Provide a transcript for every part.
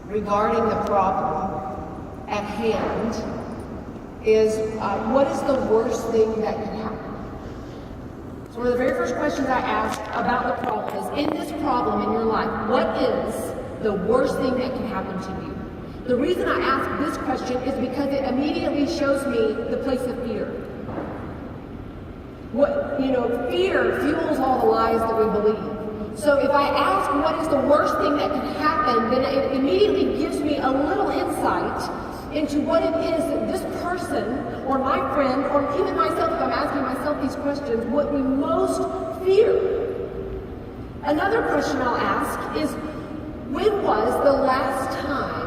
regarding the problem at hand is, what is the worst thing that can happen? So one of the very first questions I ask about the problem is, in this problem in your life, what is the worst thing that can happen to you? The reason I ask this question is because it immediately shows me the place of fear. Fear fuels all the lies that we believe. So if I ask what is the worst thing that can happen, then it immediately gives me a little insight into what it is that this person or my friend or even myself, if I'm asking myself these questions, what we most fear. Another question I'll ask is, when was the last time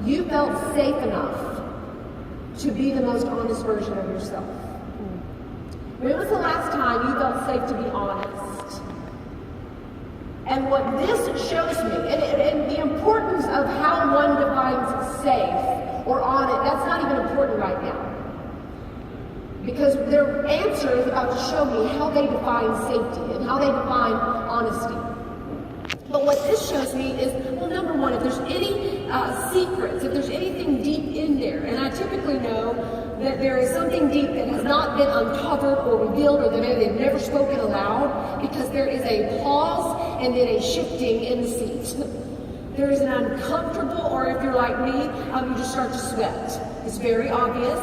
you felt safe enough to be the most honest version of yourself? When was the last time you felt safe to be honest? And what this shows me, and the importance of how one defines safe or honest, that's not even important right now. Because their answer is about to show me how they define safety and how they define honesty. But what this shows me is, well, number one, if there's any secrets, if there's anything deep in there, and I typically know that there is something deep that has not been uncovered or revealed, or that they've never spoken aloud, because there is a pause and then a shifting in the seat. There is an uncomfortable, or if you're like me, you just start to sweat. It's very obvious.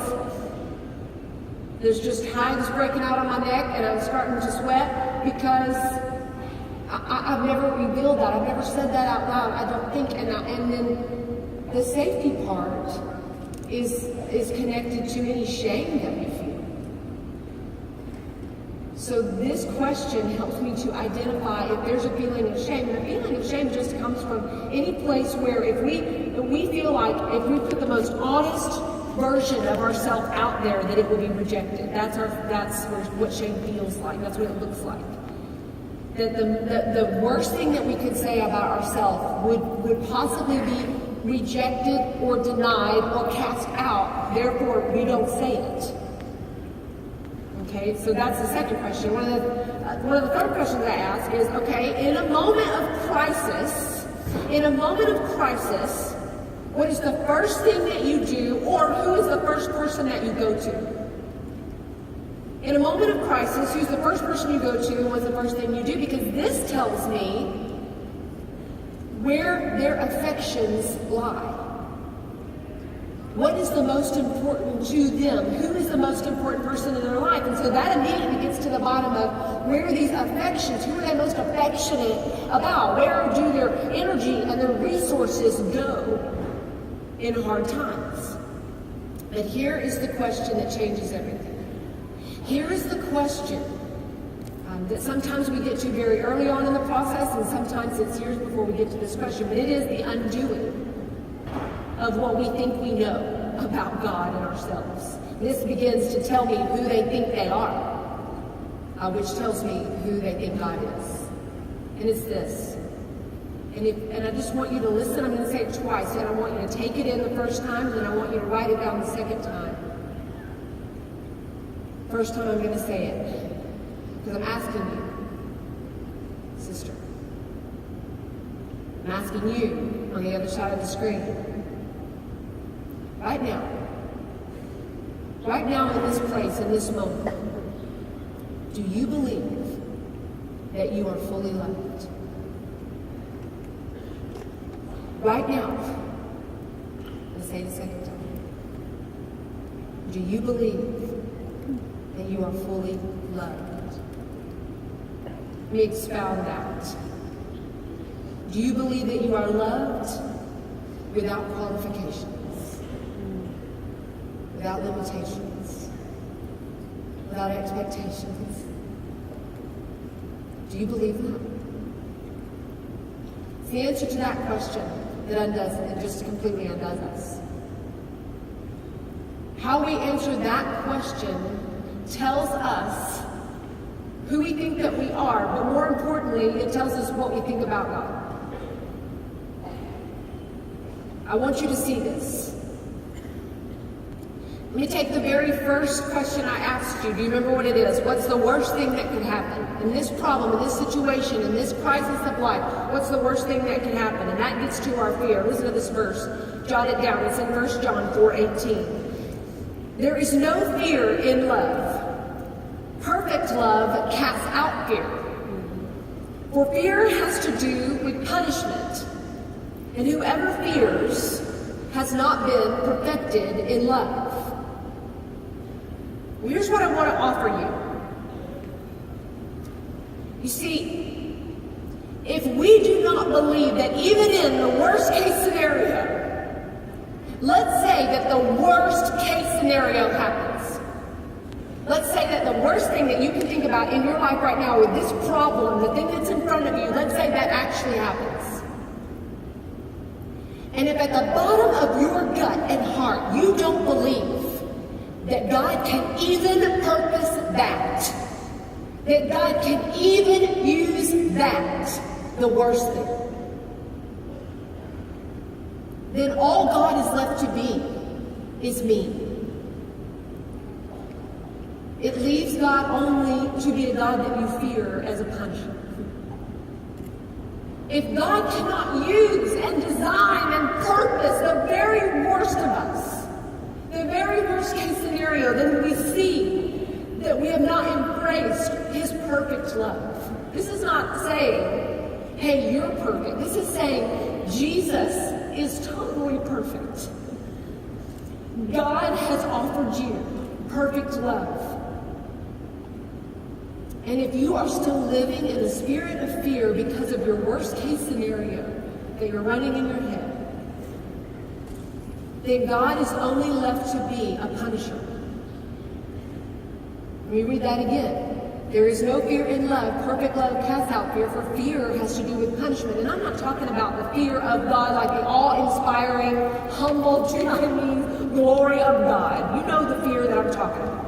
There's just hives breaking out on my neck, and I'm starting to sweat because I've never revealed that. I've never said that out loud, I don't think. And then the safety part is connected to any shame that we feel. So this question helps me to identify if there's a feeling of shame. And a feeling of shame just comes from any place where if we feel like if we put the most honest version of ourselves out there, that it will be rejected. That's what shame feels like. That's what it looks like. That the worst thing that we could say about ourselves would possibly be rejected or denied or cast out. Therefore, we don't say it. Okay, so that's the second question. One of the third questions I ask is, okay, in a moment of crisis, what is the first thing that you do, or who is the first person that you go to? In a moment of crisis, who's the first person you go to, and what's the first thing you do? Because this tells me where their affections lie. What is the most important to them? Who is the most important person in their life? And so that immediately gets to the bottom of where are these affections? Who are they most affectionate about? Where do their energy and their resources go in hard times? But here is the question that changes everything. Here is the question that sometimes we get to very early on in the process, and sometimes it's years before we get to this question, but it is the undoing of what we think we know about God and ourselves. This begins to tell me who they think they are, which tells me who they think God is. And it's this. And I just want you to listen. I'm going to say it twice, and I want you to take it in the first time, and then I want you to write it down the second time. First time I'm going to say it, because I'm asking you, sister. I'm asking you on the other side of the screen. Right now in this place, in this moment, do you believe that you are fully loved? Right now, let's say it a second time. Do you believe that you are fully loved? Let me expound that. Do you believe that you are loved without qualifications, without limitations, without expectations? Do you believe that? It's the answer to that question that undoes it, and just completely undoes us. How we answer that question tells us who we think that we are, but more importantly, it tells us what we think about God. I want you to see this. Let me take the very first question I asked you. Do you remember what it is? What's the worst thing that could happen? In this problem, in this situation, in this crisis of life, what's the worst thing that can happen? And that gets to our fear. Listen to this verse. Jot it down. It's in 1 John 4:18. There is no fear in love. Perfect love casts out fear. For fear has to do with punishment. And whoever fears has not been perfected in love. Well, here's what I want to offer you. You see, if we do not believe that even in the worst case scenario, let's say that the worst case scenario happens. Let's say that the worst thing that you can think about in your life right now with this problem, the thing that's in front of you, let's say that actually happens. And if at the bottom of your gut and heart you don't believe that God can even purpose that God can even use that, the worst thing, then all God is left to be is me. It leaves God only to be a God that you fear as a punishment. If God cannot use and design and purpose the very worst of us, the very worst case scenario, then we see that we have not embraced His perfect love. This is not saying, hey, you're perfect. This is saying Jesus is totally perfect. God has offered you perfect love. And if you are still living in the spirit of fear because of your worst case scenario that you're running in your head, then God is only left to be a punisher. Let me read that again. There is no fear in love. Perfect love casts out fear, for fear has to do with punishment. And I'm not talking about the fear of God, like the awe-inspiring, humble, glory of God. You know the fear that I'm talking about.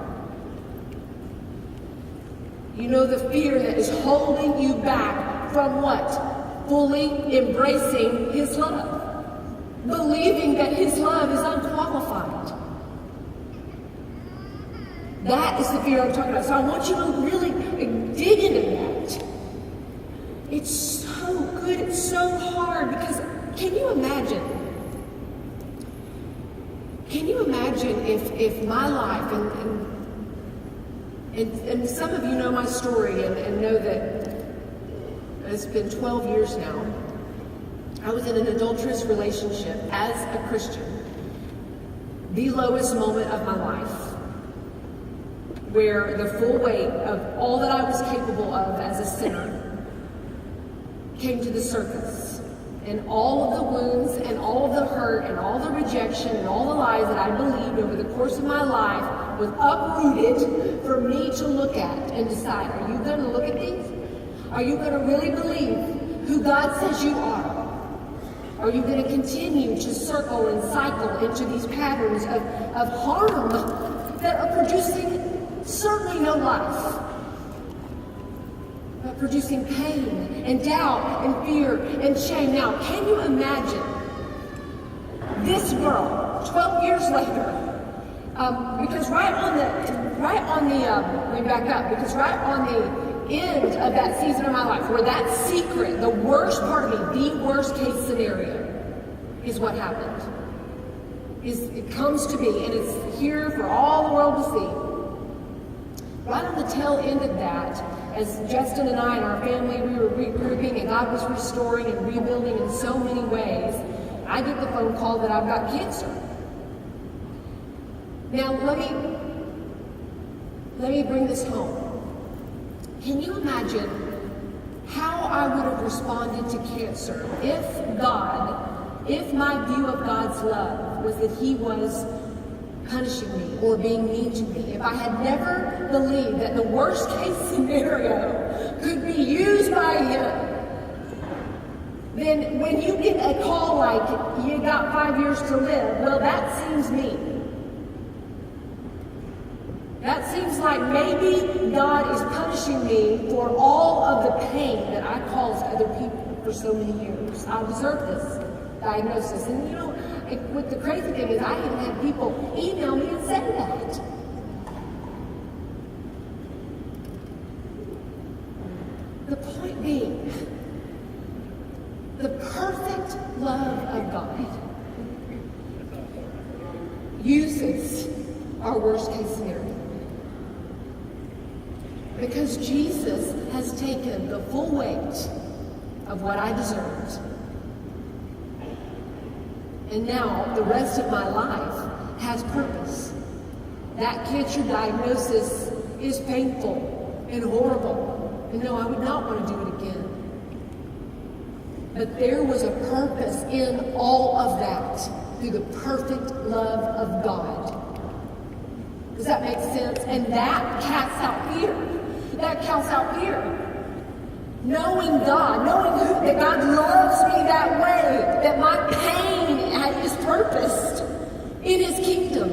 You know the fear that is holding you back from what? Fully embracing His love. Believing that His love is unqualified. That is the fear I'm talking about. So I want you to really dig into that. It's so good. It's so hard because can you imagine? Can you imagine if my life, and some of you know my story and know that it's been 12 years now. I was in an adulterous relationship as a Christian. The lowest moment of my life, where the full weight of all that I was capable of as a sinner came to the surface. And all of the wounds and all of the hurt and all the rejection and all the lies that I believed over the course of my life was uprooted for me to look at and decide, are you going to look at these? Are you going to really believe who God says you are? Are you going to continue to circle and cycle into these patterns of harm that are producing certainly no life, but producing pain and doubt and fear and shame? Now, can you imagine this girl 12 years later? Because right on the end of that season of my life, where that secret, the worst part of me, the worst case scenario, is what happened. It comes to me, and it's here for all the world to see. Right on the tail end of that, as Justin and I and our family, we were regrouping, and God was restoring and rebuilding in so many ways, I get the phone call that I've got cancer. Now, let me bring this home. Can you imagine how I would have responded to cancer if my view of God's love was that He was punishing me or being mean to me? If I had never believed that the worst case scenario could be used by Him, then when you get a call like, you got 5 years to live, well, that seems mean. That seems like maybe God is punishing me for all of the pain that I caused other people for so many years. I observed this. diagnosis. And what the crazy thing is, I even had people email me and say that. The point being, the perfect love of God uses our worst case scenario. Because Jesus has taken the full weight of what I deserved. And now the rest of my life has purpose. That cancer diagnosis is painful and horrible. And no, I would not want to do it again. But there was a purpose in all of that through the perfect love of God. Does that make sense? And that casts out fear. That casts out fear. Knowing God, that God loves me that way, that my pain is purposed in His kingdom.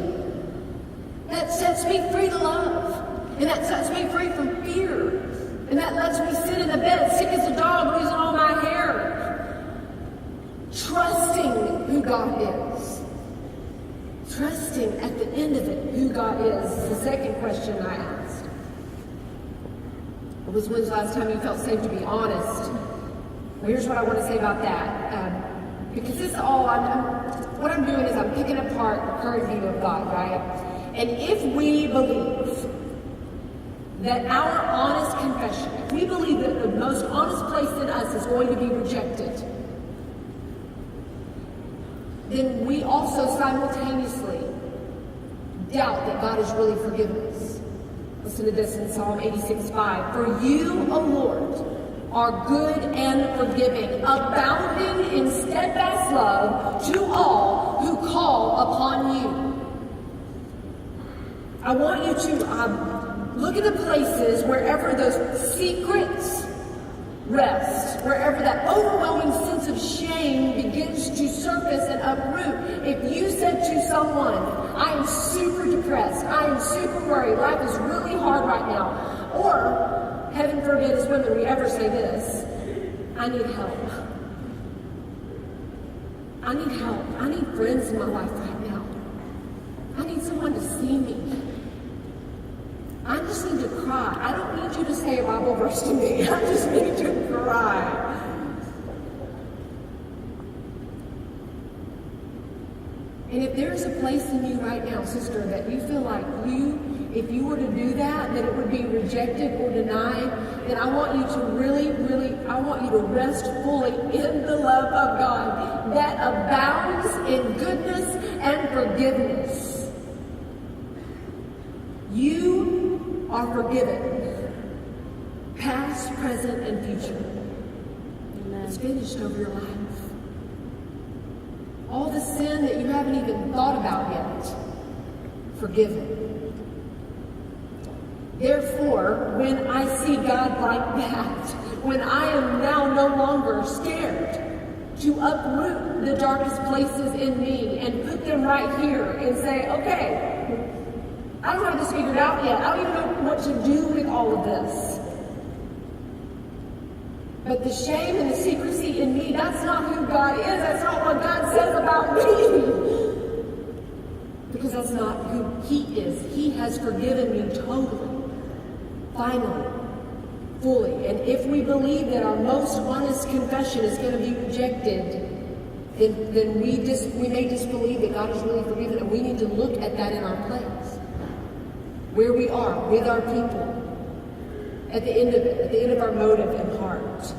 That sets me free to love. And that sets me free from fear. And that lets me sit in a bed sick as a dog, losing all my hair. Trusting who God is. Trusting at the end of it who God is. The second question I asked was, when's the last time you felt safe to be honest? Well, here's what I want to say about that. Because this all, what I'm doing is I'm picking apart the current view of God, right? And if we believe that our honest confession, if we believe that the most honest place in us is going to be rejected, then we also simultaneously doubt that God has really forgiven us. Listen to this in Psalm 86:5. For you, O Lord, are good and forgiving, abounding in steadfast love to all who call upon you. I want you to look at the places wherever those secrets rest, wherever that overwhelming sense of shame begins to surface and uproot. If you said to someone, I am super depressed, I am super worried, life is really hard right now, or, heaven forbid as women we ever say this, I need help. I need help. I need friends in my life right now. I need someone to see me. I just need to cry. I don't need you to say a Bible verse to me. I just need to cry. And if there's a place in you right now, sister, that you feel like if you were to do that it would be rejected or denied, then I want you to really, I want you to rest fully in the love of God that abounds in goodness and forgiveness. You are forgiven, past, present, and future. Amen. It's finished over your life. All the sin that you haven't even thought about yet, forgiven. Therefore, when I see God like that, when I am now no longer scared to uproot the darkest places in me and put them right here and say, okay, I don't have this figured out yet. I don't even know what to do with all of this. But the shame and the secrecy in me, that's not who God is. That's not what God says about me. Because that's not who He is. He has forgiven me totally, finally, fully. And if we believe that our most honest confession is going to be rejected, then we may disbelieve that God is really forgiven, and we need to look at that in our place. Where we are, with our people, at the end of it, at the end of our motive and heart.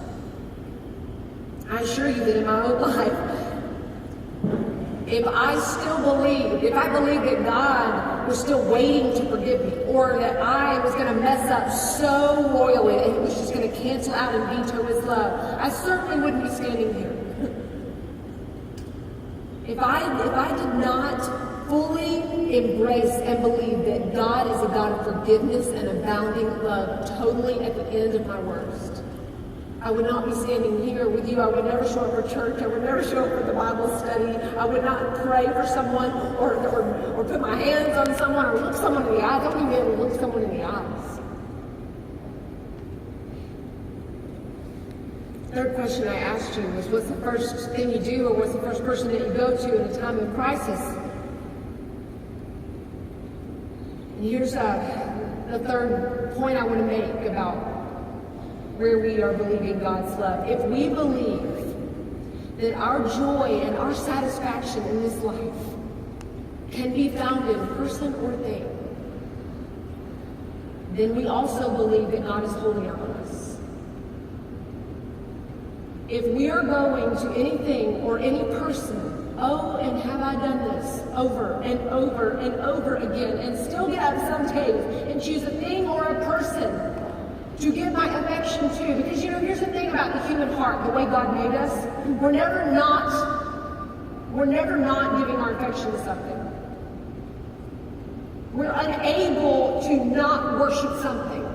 I assure you that in my own life, if I believed that God was still waiting to forgive me, or that I was going to mess up so royally that He was just going to cancel out and veto His love, I certainly wouldn't be standing here. If I did not fully embrace and believe that God is a God of forgiveness and abounding love totally at the end of my worst, I would not be standing here with you. I would never show up for church. I would never show up for the Bible study. I would not pray for someone or put my hands on someone or look someone in the eyes. I wouldn't even be able to look someone in the eyes. third question I asked you was, what's the first thing you do, or what's the first person that you go to in a time of crisis? And here's the third point I want to make about where we are believing God's love. If we believe that our joy and our satisfaction in this life can be found in person or thing, then we also believe that God is holding out on us. If we are going to anything or any person, oh, and have I done this over and over and over again, and still get up some days and choose a thing or a person to give my affection to? Because, here's the thing about the human heart, the way God made us, we're never not giving our affection to something. We're unable to not worship something.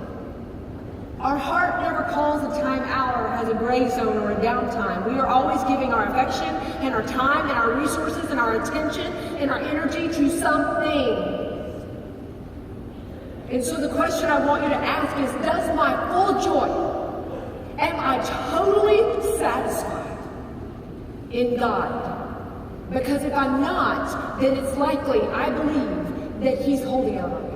Our heart never calls a time out or has a gray zone or a downtime. We are always giving our affection and our time and our resources and our attention and our energy to something. And so the question I want you to ask is, does my full joy, am I totally satisfied in God? Because if I'm not, then it's likely, I believe, that He's holding out on me.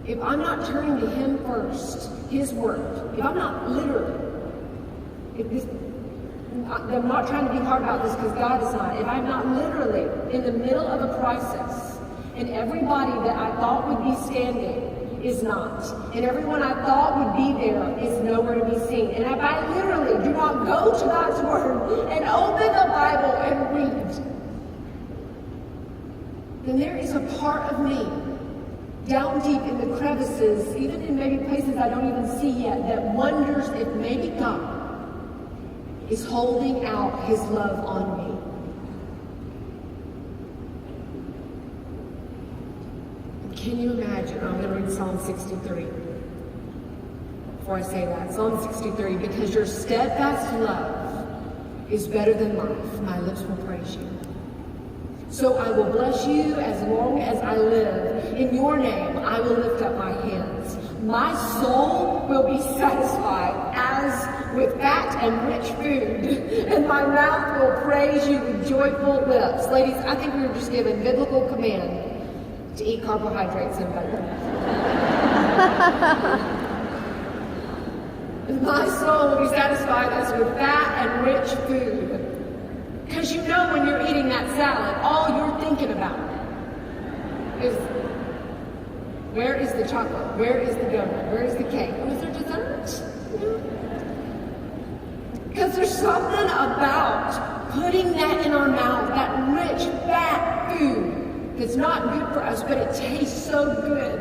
If I'm not turning to Him first, His Word, if I'm not literally, I'm not trying to be hard about this because God is not, if I'm not literally in the middle of a crisis, and everybody that I thought would be standing is not, and everyone I thought would be there is nowhere to be seen, and if I literally do not go to God's Word and open the Bible and read, then there is a part of me down deep in the crevices, even in maybe places I don't even see yet, that wonders if maybe God is holding out His love on me. Can you imagine? I'm going to read Psalm 63 before I say that. Psalm 63, because your steadfast love is better than life, my lips will praise you. So I will bless you as long as I live. In your name I will lift up my hands. My soul will be satisfied as with fat and rich food, and my mouth will praise you with joyful lips. Ladies, I think we were just given biblical command to eat carbohydrates and butter. My soul will be satisfied as with fat and rich food. Because when you're eating that salad, all you're thinking about is, where is the chocolate? Where is the donut? Where is the cake? Oh, is there dessert? Because there's something about putting that in our mouth, that rich, fat food that's not good for us, but it tastes so good.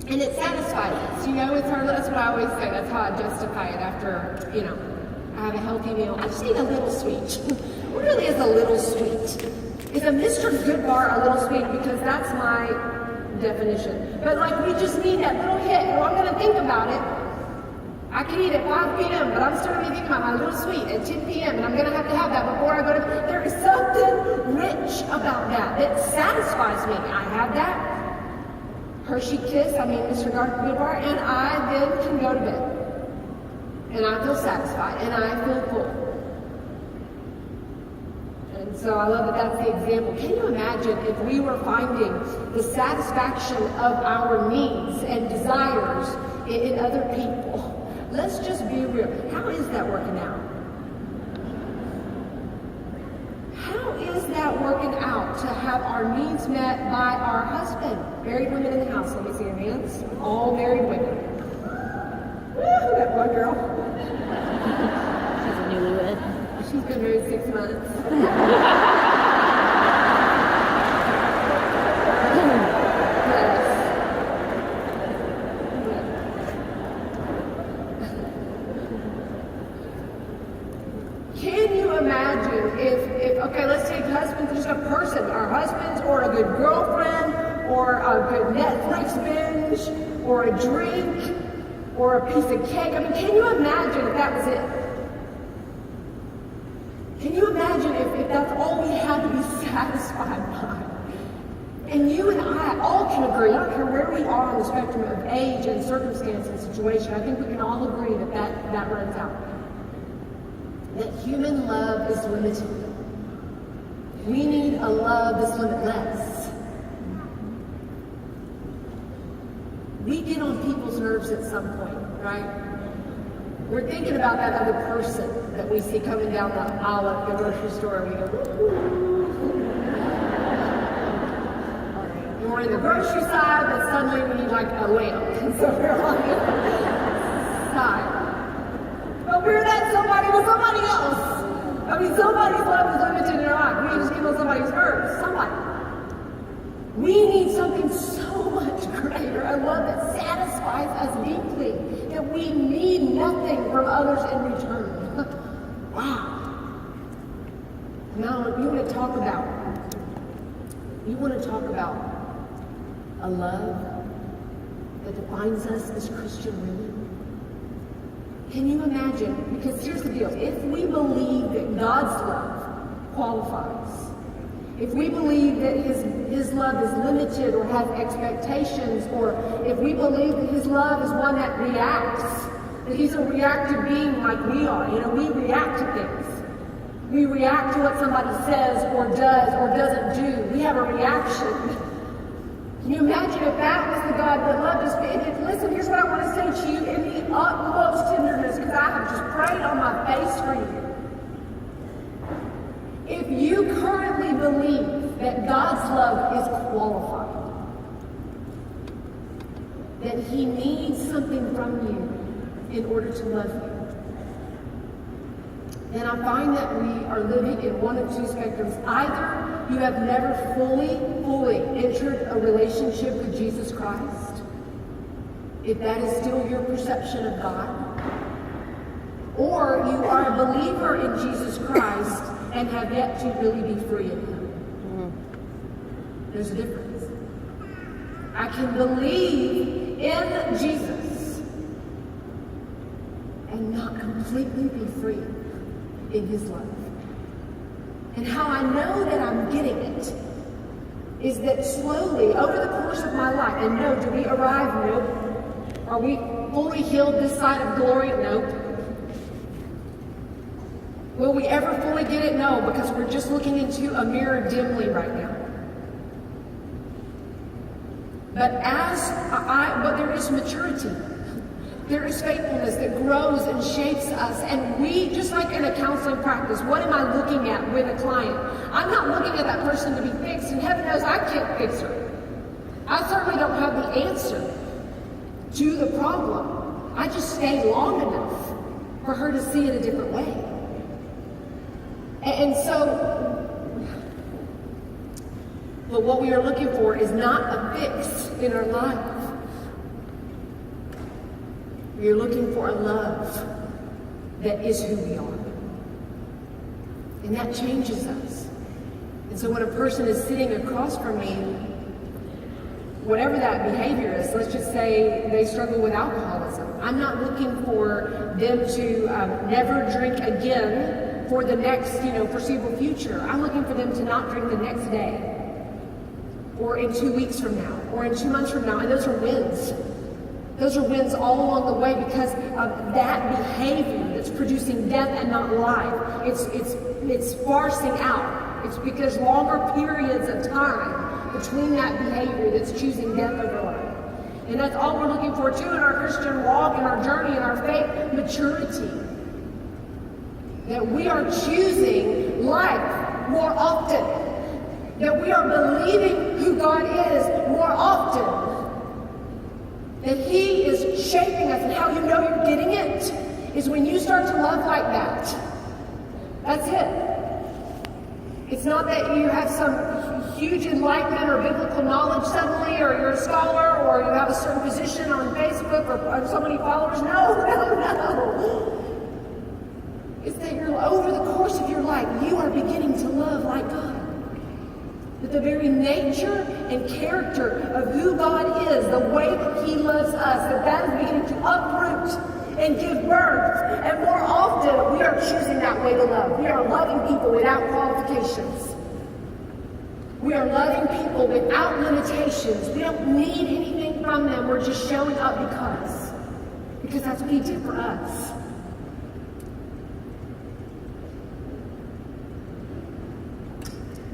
And it satisfies us. That's what I always say. That's how I justify it after, I have a healthy meal. I just need a little sweet. What really is a little sweet? Is a Mr. Goodbar a little sweet? Because that's my definition. But we just need that little hit. Or I'm going to think about it. I can eat at 5 p.m., but I'm still going to be thinking about my little sweet at 10 p.m., and I'm going to have that before I go to bed. There is something rich about that satisfies me. I have that Hershey Kiss, Mr. Goodbar, and I then can go to bed. And I feel satisfied, and I feel full. And so I love that that's the example. Can you imagine if we were finding the satisfaction of our needs and desires in other people? Let's just be real. How is that working out? How is that working out to have our needs met by our husband? Married women in the house, let me see your hands. All married women. Woo, that one girl. She's a newlywed. She's been married 6 months. Can you imagine if okay, let's take husbands, just a person, our husbands, or a good girlfriend, or a good Netflix binge, or a drink, or a piece of cake. Can you imagine if that was it? Can you imagine if that's all we had to be satisfied by? And you and I all can agree, I don't care where we are on the spectrum of age and circumstance and situation, I think we can all agree that runs out. That human love is limited. We need a love that's limitless. We get on people's nerves at some point, right? We're thinking about that other person that we see coming down the aisle at the grocery store, and we go, ooh. And we're in the grocery side, but suddenly we need like a lamp, and so we're on the other side. But we're that somebody with somebody else. I mean, somebody's love is limited in our life. We just get on somebody's nerves. Somebody. We need something so much greater, a love that satisfies us deeply, that we need nothing from others in return. Wow. Now, you want to talk about a love that defines us as Christian women. Can you imagine? Because here's the deal. If we believe that God's love qualifies, if we believe that his love is limited or has expectations, or if we believe that his love is one that reacts, that he's a reactive being like we are, we react to things. We react to what somebody says or does or doesn't do. We have a reaction. Can you imagine if that was the God that loved us? Listen, here's what I want to say to you in the utmost tenderness, because I have just prayed on my face for you. If you currently believe that God's love is qualified, that he needs something from you in order to love you, then I find that we are living in one of two spectrums. Either you have never fully entered a relationship with Jesus Christ, if that is still your perception of God, or you are a believer in Jesus Christ and have yet to really be free in him. There's a difference. I can believe in Jesus and not completely be free in his love. And how I know that I'm getting it is that slowly, over the course of my life, and no, do we arrive? Nope. Are we fully healed this side of glory? Nope. Will we ever fully get it? No, because we're just looking into a mirror dimly right now. But there is maturity. There is faithfulness that grows and shapes us. And we, just like in a counseling practice, what am I looking at with a client? I'm not looking at that person to be fixed, and heaven knows I can't fix her. I certainly don't have the answer to the problem. I just stay long enough for her to see it a different way. And so, but what we are looking for is not a fix in our life. We are looking for a love that is who we are. And that changes us. And so when a person is sitting across from me, whatever that behavior is, let's just say they struggle with alcoholism, I'm not looking for them to never drink again for the next, foreseeable future. I'm looking for them to not drink the next day, or in 2 weeks from now, or in 2 months from now. And those are wins. Those are wins all along the way, because of that behavior that's producing death and not life. It's sparsing out. It's because longer periods of time between that behavior that's choosing death over life. And that's all we're looking for too in our Christian walk, in our journey, in our faith, maturity. That we are choosing life more often. That we are believing who God is more often. That he is shaping us, and how you know you're getting it is when you start to love like that. That's it. It's not that you have some huge enlightenment or biblical knowledge suddenly, or you're a scholar, or you have a certain position on Facebook, or so many followers. No. It's that you're, over the course of your life, you are beginning to love like God. That the very nature and character of who God is, the way that he loves us, that is beginning to uproot and give birth. And more often, we are choosing that way to love. We are loving people without qualifications. We are loving people without limitations. We don't need anything from them. We're just showing up because that's what he did for us.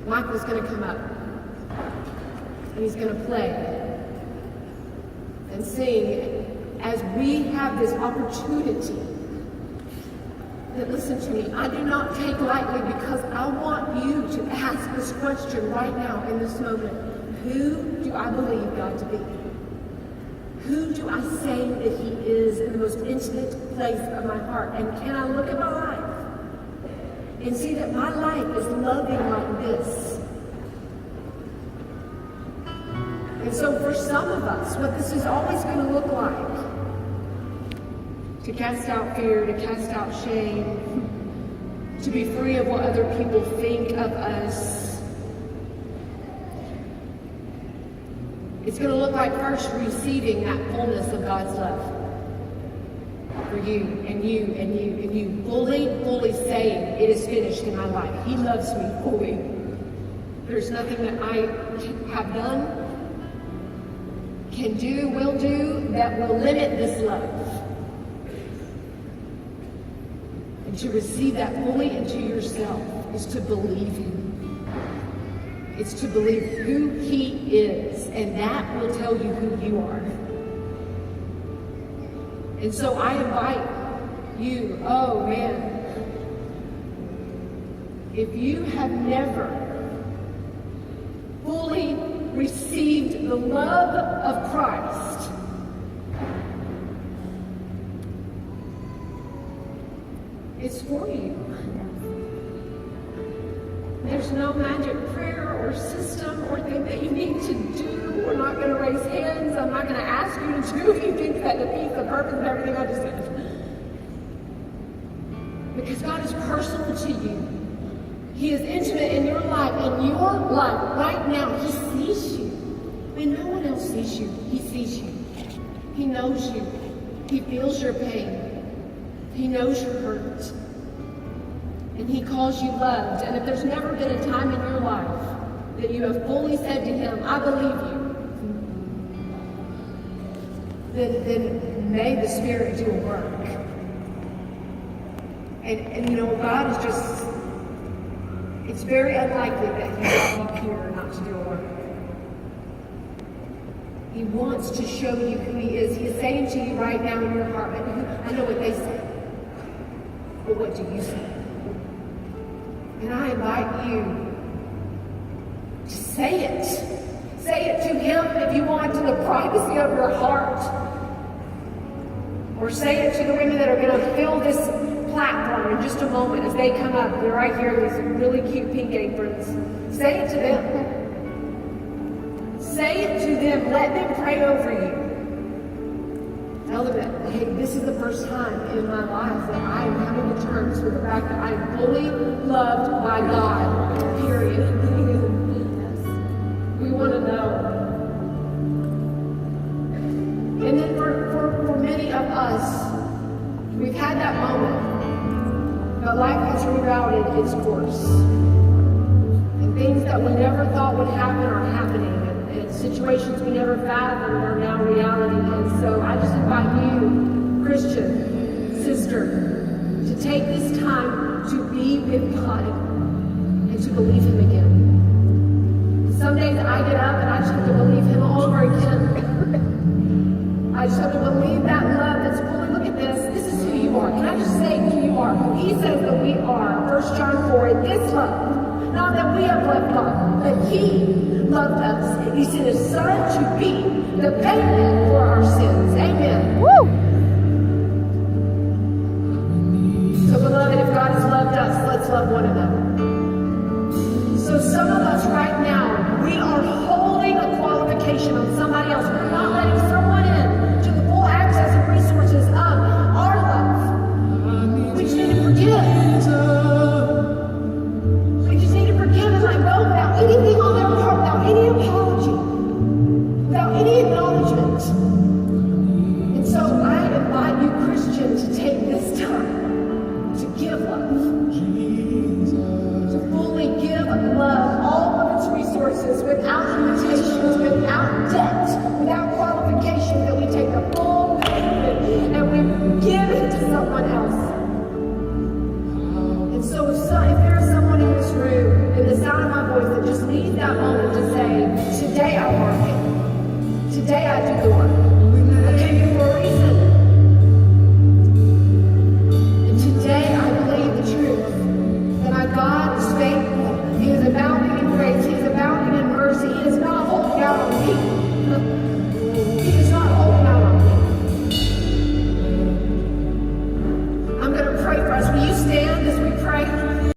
Michael's going to come up, and he's going to play and sing as we have this opportunity. That, listen to me, I do not take lightly, because I want you to ask this question right now in this moment. Who do I believe God to be? Who do I say that he is in the most intimate place of my heart? And can I look at my life and see that my life is loving like this? And so for some of us, what this is always going to look like, to cast out fear, to cast out shame, to be free of what other people think of us. It's going to look like first receiving that fullness of God's love for you and you and you and you. Fully saying, it is finished in my life. He loves me fully. There's nothing that I have done, can do, will do, that will limit this love. And to receive that fully into yourself is to believe him. It's to believe who he is, and that will tell you who you are. And so I invite you, oh man, if you have never fully received the love of Christ, it's for you. There's no magic prayer or system or thing that you need to do. We're not going to raise hands. I'm not going to ask you to do anything that defeats the purpose of everything I just said. Because God is personal to you. He is intimate in your life, right now. He sees you. When no one else sees you, he sees you. He knows you. He feels your pain. He knows your hurt. And he calls you loved. And if there's never been a time in your life that you have fully said to him, I believe you, then may the Spirit do a work. And you know, God is just, it's very unlikely that he will be pure not to do a work. He wants to show you who he is. He is saying to you right now in your heart, I know what they say, but what do you say? And I invite you to say it. Say it to him if you want, to the privacy of your heart. Or say it to the women that are going to fill this platform in just a moment as they come up. They're right here, these really cute pink aprons. Say it to them. Say it to them. Let them pray over you. Tell them that, hey, this is the first time in my life that I am coming to terms with the fact that I am fully loved by God. Period. We want to know. And then for many of us, we've had that moment, but life has rerouted its course. And things that we never thought would happen are happening. And situations we never fathomed are now reality. And so I just invite you, Christian, sister, to take this time to be with God and to believe him again. Some days I get up and I just have to believe him all over again. I just have to believe that love that's fully, look at this, this is who you are. Can I just say who you are? Who he says that we are. 1 John 4, and this love, not that we have loved God, but he loved us. He sent his son to be the payment for our sins. Amen. Woo! So beloved, if God has loved us, let's love one another. So some of us right now, we are holding a qualification on somebody else. We're not letting someone in to the full access and resources of our love. We just need to forgive. We just need to forgive and let go without anything on their part, without any apology, without any acknowledgement. And so I invite you, Christian, to take this time to give love. To fully give love all of its resources situations without debt, without qualification, that we take the full benefit and we give it to someone else. And so if there is someone in this room, in the sound of my voice, that just needs that moment to say, today I work it. Today I do the work.